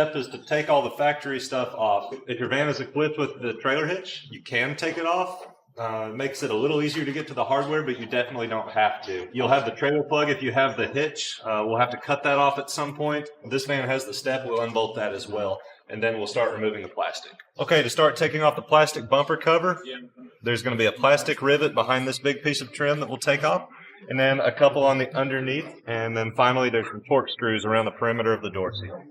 step is to take all the factory stuff off. If your van is equipped with the trailer hitch, you can take it off. It makes it a little easier to get to the hardware, but you definitely don't have to. You'll have the trailer plug if you have the hitch. We'll have to cut that off at some point. This van has the step. We'll unbolt that as well, and then we'll start removing the plastic. Okay, to start taking off the plastic bumper cover, there's going to be a plastic rivet behind this big piece of trim that we'll take off, and then a couple on the underneath, and then finally there's some torque screws around the perimeter of the door seal.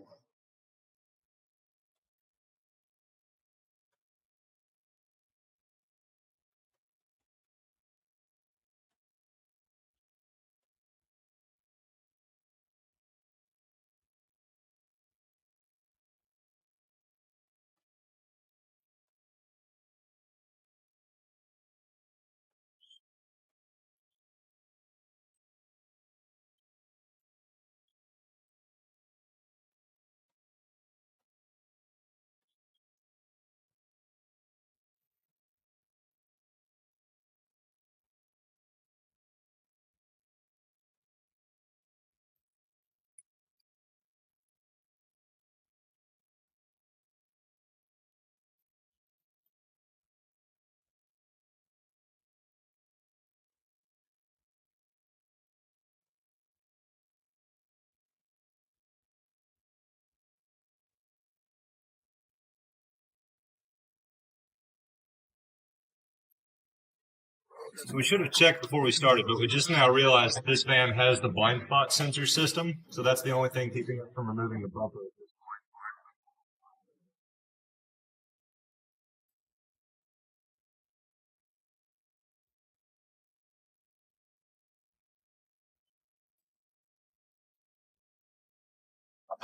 So we should have checked before we started, but we just now realized that this van has the blind spot sensor system, so that's the only thing keeping us from removing the bumper.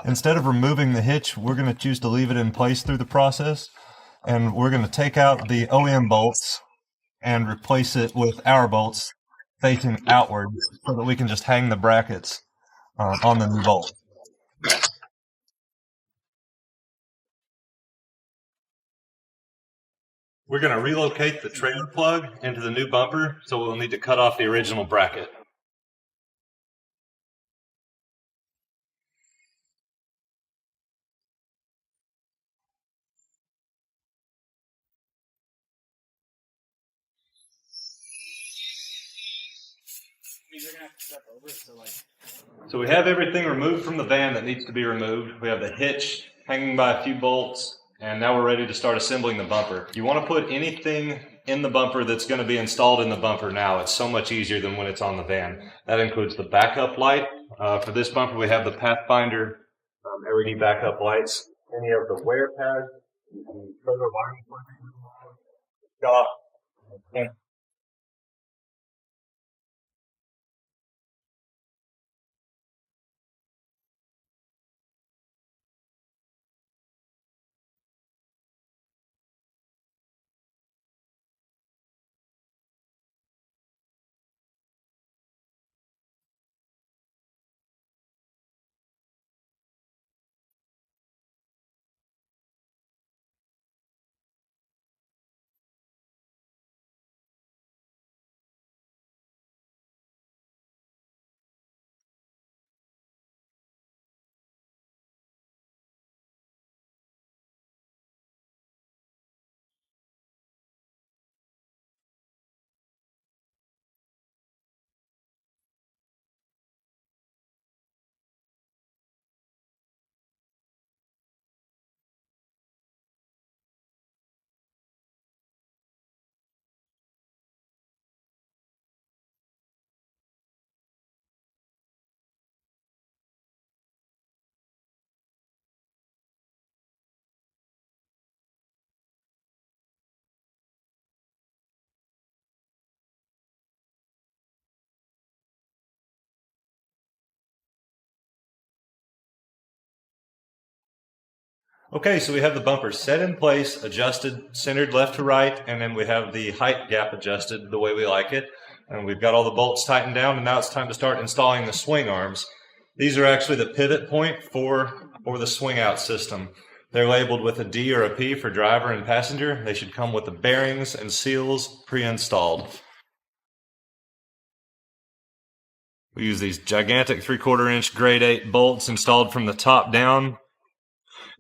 Instead of removing the hitch, we're going to choose to leave it in place through the process, and we're going to take out the OEM bolts and replace it with our bolts facing outward so that we can just hang the brackets on the new bolt. We're going to relocate the trailer plug into the new bumper, so we'll need to cut off the original bracket. So we have everything removed from the van that needs to be removed. We have the hitch hanging by a few bolts, and now we're ready to start assembling the bumper. You want to put anything in the bumper that's going to be installed in the bumper now. It's so much easier than when it's on the van. That includes the backup light. For this bumper, we have the Pathfinder LED backup lights. Any of the wear pads, further wiring got. Okay, so we have the bumper set in place, adjusted, centered left to right, and then we have the height gap adjusted the way we like it. And we've got all the bolts tightened down, and now it's time to start installing the swing arms. These are actually the pivot point for the swing out system. They're labeled with a D or a P for driver and passenger. They should come with the bearings and seals pre-installed. We use these gigantic 3/4 inch grade 8 bolts installed from the top down.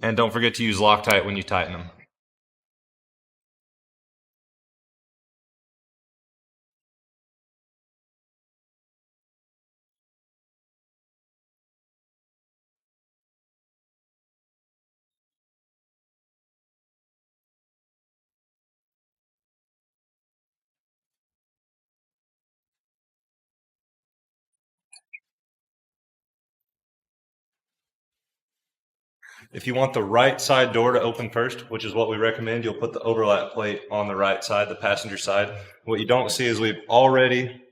And don't forget to use Loctite when you tighten them. If you want the right side door to open first, which is what we recommend, you'll put the overlap plate on the right side, the passenger side. What you don't see is we've already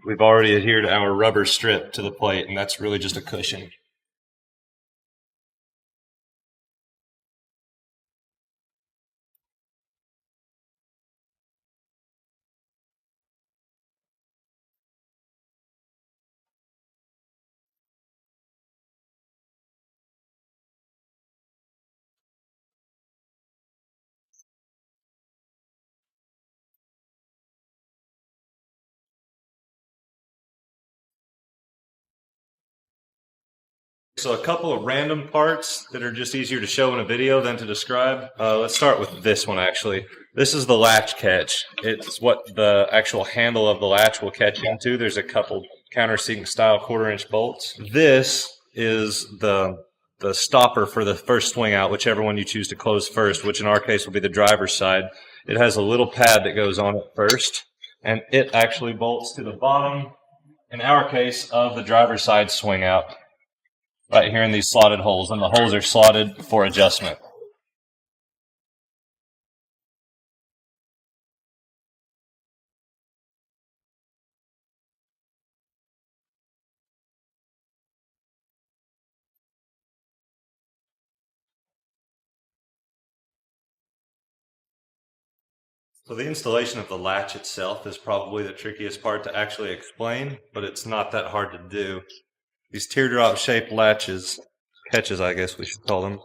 adhered our rubber strip to the plate, and that's really just a cushion. So a couple of random parts that are just easier to show in a video than to describe. Let's start with this one, actually. This is the latch catch. It's what the actual handle of the latch will catch into. There's a couple countersink style 1/4-inch bolts. This is the stopper for the first swing out, whichever one you choose to close first, which in our case will be the driver's side. It has a little pad that goes on it first, and it actually bolts to the bottom, in our case, of the driver's side swing out. Right here in these slotted holes, and the holes are slotted for adjustment. So the installation of the latch itself is probably the trickiest part to actually explain, but it's not that hard to do. These teardrop shaped latches, catches I guess we should call them,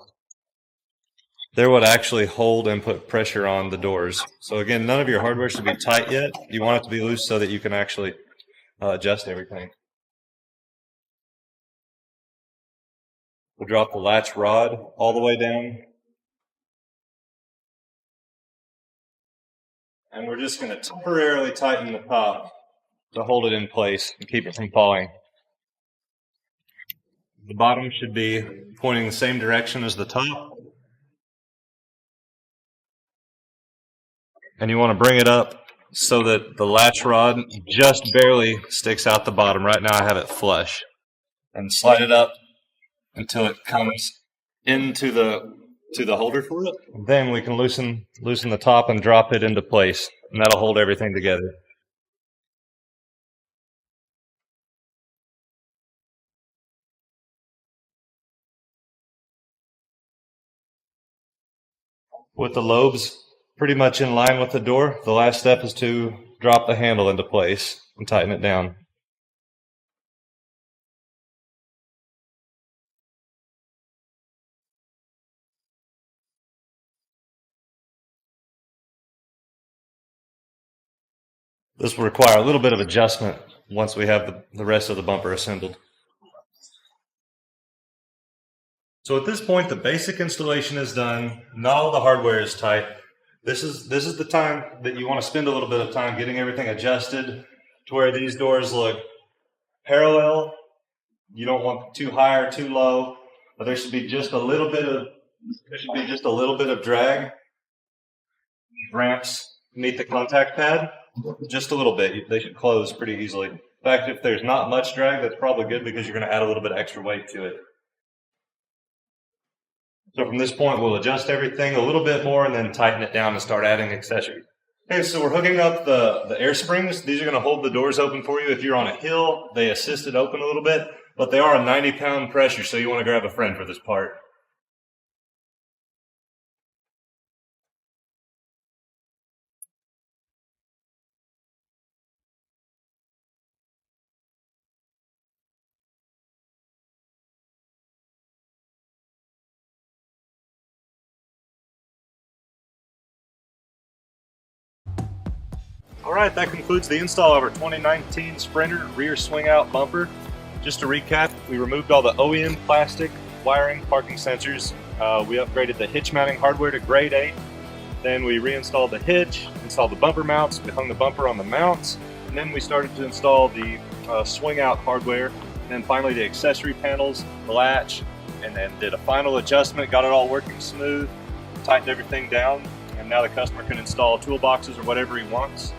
they're what actually hold and put pressure on the doors. So again, none of your hardware should be tight yet. You want it to be loose so that you can actually adjust everything. We'll drop the latch rod all the way down. And we're just going to temporarily tighten the top to hold it in place and keep it from falling. The bottom should be pointing the same direction as the top. And you want to bring it up so that the latch rod just barely sticks out the bottom. Right now I have it flush. And slide it up until it comes into the holder for it. Then we can loosen the top and drop it into place, and that'll hold everything together. With the lobes pretty much in line with the door, the last step is to drop the handle into place and tighten it down. This will require a little bit of adjustment once we have the rest of the bumper assembled. So at this point, the basic installation is done. Not all the hardware is tight. This is the time that you want to spend a little bit of time getting everything adjusted to where these doors look parallel. You don't want too high or too low. But there should be just a little bit of drag. Ramps meet the contact pad. Just a little bit. They should close pretty easily. In fact, if there's not much drag, that's probably good because you're going to add a little bit of extra weight to it. So from this point, we'll adjust everything a little bit more and then tighten it down and start adding accessories. Okay, so we're hooking up the air springs. These are going to hold the doors open for you. If you're on a hill, they assist it open a little bit, but they are a 90-pound pressure, so you want to grab a friend for this part. All right, that concludes the install of our 2019 Sprinter rear swing out bumper. Just to recap, we removed all the OEM plastic wiring, parking sensors. We upgraded the hitch mounting hardware to grade 8. Then we reinstalled the hitch, installed the bumper mounts, we hung the bumper on the mounts, and then we started to install the swing out hardware, and then finally the accessory panels, the latch, and then did a final adjustment, got it all working smooth, tightened everything down, and now the customer can install toolboxes or whatever he wants.